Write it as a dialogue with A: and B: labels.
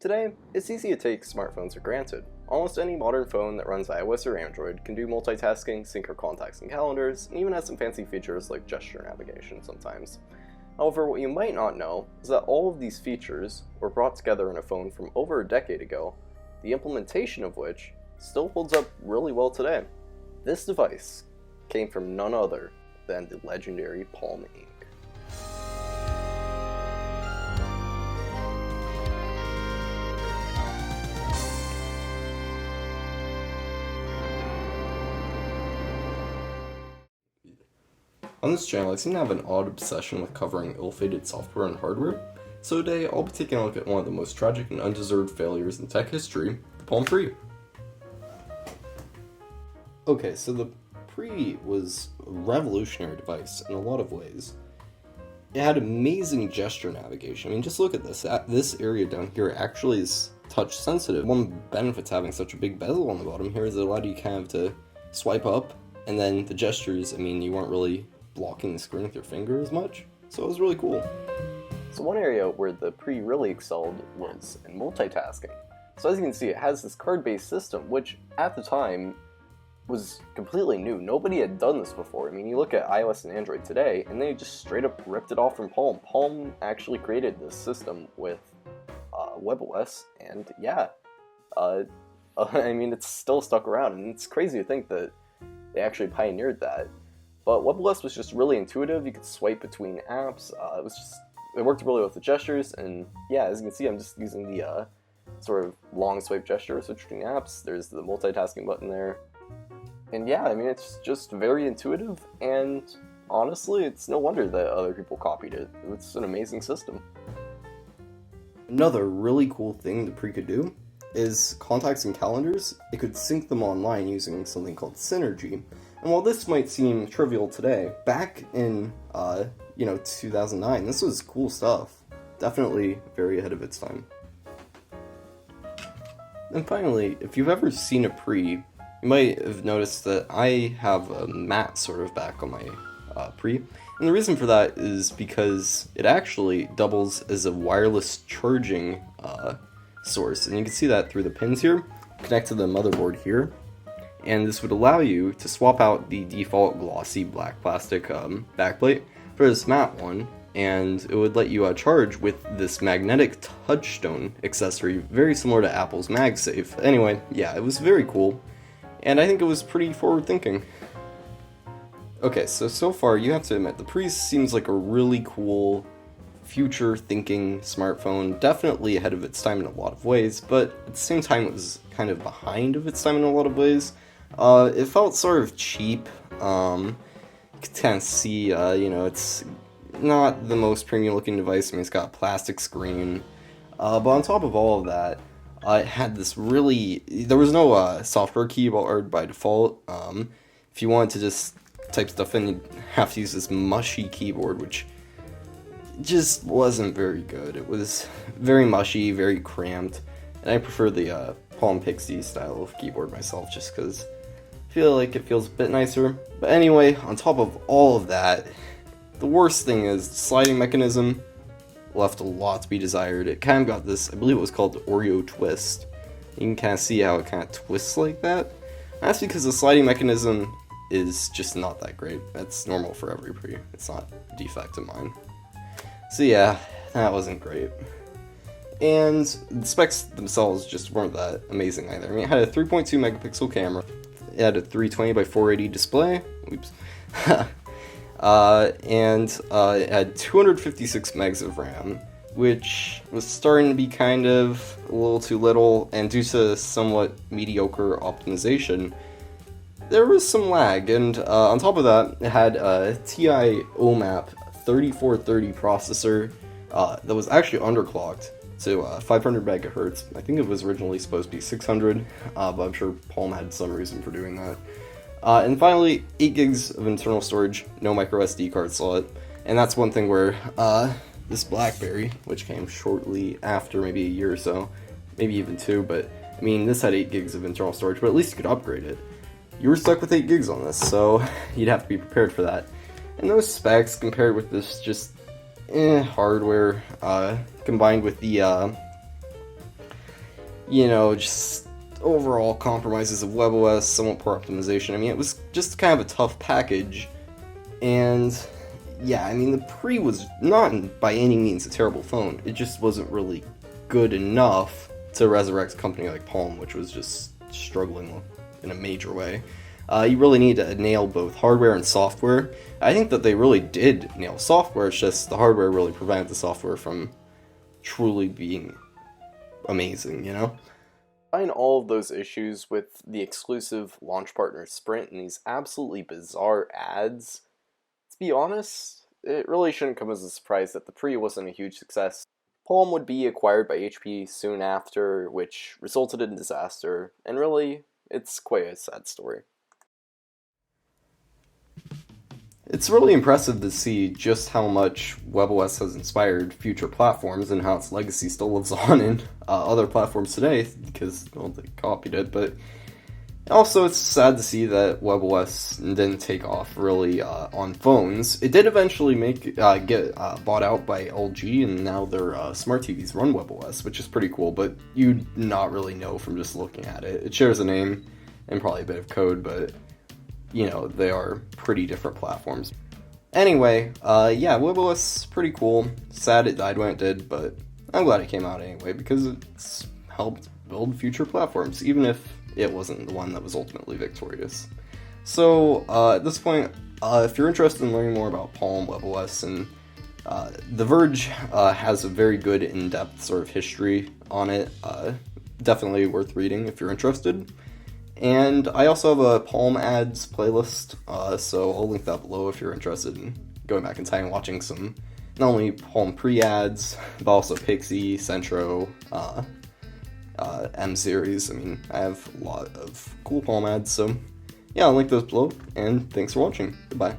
A: Today, it's easy to take smartphones for granted. Almost any modern phone that runs iOS or Android can do multitasking, sync our contacts and calendars, and even has some fancy features like gesture navigation sometimes. However, what you might not know is that all of these features were brought together in a phone from over a decade ago, the implementation of which still holds up really well today. This device came from none other than the legendary Palm Inc. On this channel, I seem to have an odd obsession with covering ill-fated software and hardware, so today I'll be taking a look at one of the most tragic and undeserved failures in tech history, the Palm Pre. Okay, so the Pre was a revolutionary device in a lot of ways. It had amazing gesture navigation. I mean, just look at this. This area down here actually is touch sensitive. One benefit to having such a big bezel on the bottom here is it allowed you kind of to swipe up, and then the gestures, I mean, you weren't really blocking the screen with your finger as much, so it was really cool. So one area where the Pre really excelled was in multitasking. So as you can see, it has this card-based system, which at the time was completely new. Nobody had done this before. I mean, you look at iOS and Android today, and they just straight up ripped it off from Palm. Palm actually created this system with webOS, and yeah, I mean, it's still stuck around, and it's crazy to think that they actually pioneered that. But webOS was just really intuitive. You could swipe between apps. It worked really well with the gestures, and yeah, as you can see, I'm just using the sort of long swipe gesture switch between apps. There's the multitasking button there. And yeah, I mean, it's just very intuitive, and honestly, it's no wonder that other people copied it. It's an amazing system. Another really cool thing the Pre could do is contacts and calendars. It could sync them online using something called Synergy. And while this might seem trivial today, back in 2009, this was cool stuff. Definitely very ahead of its time. And finally, if you've ever seen a Pre, you might have noticed that I have a mat sort of back on my Pre. And the reason for that is because it actually doubles as a wireless charging source. And you can see that through the pins here, connect to the motherboard here. And this would allow you to swap out the default glossy black plastic backplate for this matte one, and it would let you charge with this magnetic touchstone accessory, very similar to Apple's MagSafe. Anyway, yeah, it was very cool, and I think it was pretty forward-thinking. Okay, so far you have to admit, the Pre seems like a really cool, future-thinking smartphone, definitely ahead of its time in a lot of ways, but at the same time it was kind of behind of its time in a lot of ways. It felt sort of cheap. You could kind of see, it's not the most premium looking device. I mean, it's got a plastic screen. But on top of all of that, it had this there was no software keyboard by default. If you wanted to just type stuff in, you'd have to use this mushy keyboard, which just wasn't very good. It was very mushy, very cramped, and I prefer the Palm Pixie style of keyboard myself, just because I feel like it feels a bit nicer. But anyway, on top of all of that, the worst thing is the sliding mechanism left a lot to be desired. It kind of got this, I believe it was called the Oreo twist. You can kind of see how it kind of twists like that. That's because the sliding mechanism is just not that great. That's normal for every Pre. It's not a defect of mine. So yeah, that wasn't great. And the specs themselves just weren't that amazing either. I mean, it had a 3.2 megapixel camera. It had a 320 by 480 display. Oops. And it had 256 megs of RAM, which was starting to be kind of a little too little, and due to somewhat mediocre optimization, there was some lag. And on top of that, it had a TI OMAP 3430 processor that was actually underclocked to 500 megahertz. I think it was originally supposed to be 600, but I'm sure Palm had some reason for doing that. And finally, 8 gigs of internal storage, no micro SD card slot. And that's one thing where this BlackBerry, which came shortly after, maybe a year or so, maybe even 2, but I mean, this had 8 gigs of internal storage, but at least you could upgrade it. You were stuck with 8 gigs on this, so you'd have to be prepared for that. And those specs compared with this just hardware, combined with the just overall compromises of webOS, somewhat poor optimization. I mean, it was just kind of a tough package, and yeah, I mean, the Pre was not by any means a terrible phone. It just wasn't really good enough to resurrect a company like Palm, which was just struggling in a major way. You really need to nail both hardware and software. I think that they really did nail software, it's just the hardware really prevented the software from truly being amazing. Find all of those issues with the exclusive launch partner Sprint and these absolutely bizarre ads. To be honest, it really shouldn't come as a surprise that the Pre wasn't a huge success. Palm would be acquired by HP soon after, which resulted in disaster, and really, it's quite a sad story. It's really impressive to see just how much webOS has inspired future platforms and how its legacy still lives on in other platforms today because, well, they copied it, but also it's sad to see that webOS didn't take off really on phones. It did eventually get bought out by LG, and now their smart TVs run webOS, which is pretty cool, but you'd not really know from just looking at it. It shares a name and probably a bit of code, but they are pretty different platforms. Anyway, yeah, webOS, pretty cool. Sad it died when it did, but I'm glad it came out anyway, because it's helped build future platforms, even if it wasn't the one that was ultimately victorious. So, at this point, if you're interested in learning more about Palm, webOS, and The Verge has a very good in-depth sort of history on it. Definitely worth reading if you're interested. And I also have a Palm ads playlist, so I'll link that below if you're interested in going back in time and watching some, not only Palm pre-ads, but also Pixie, Centro, M-Series. I mean, I have a lot of cool Palm ads, so yeah, I'll link those below, and thanks for watching. Goodbye.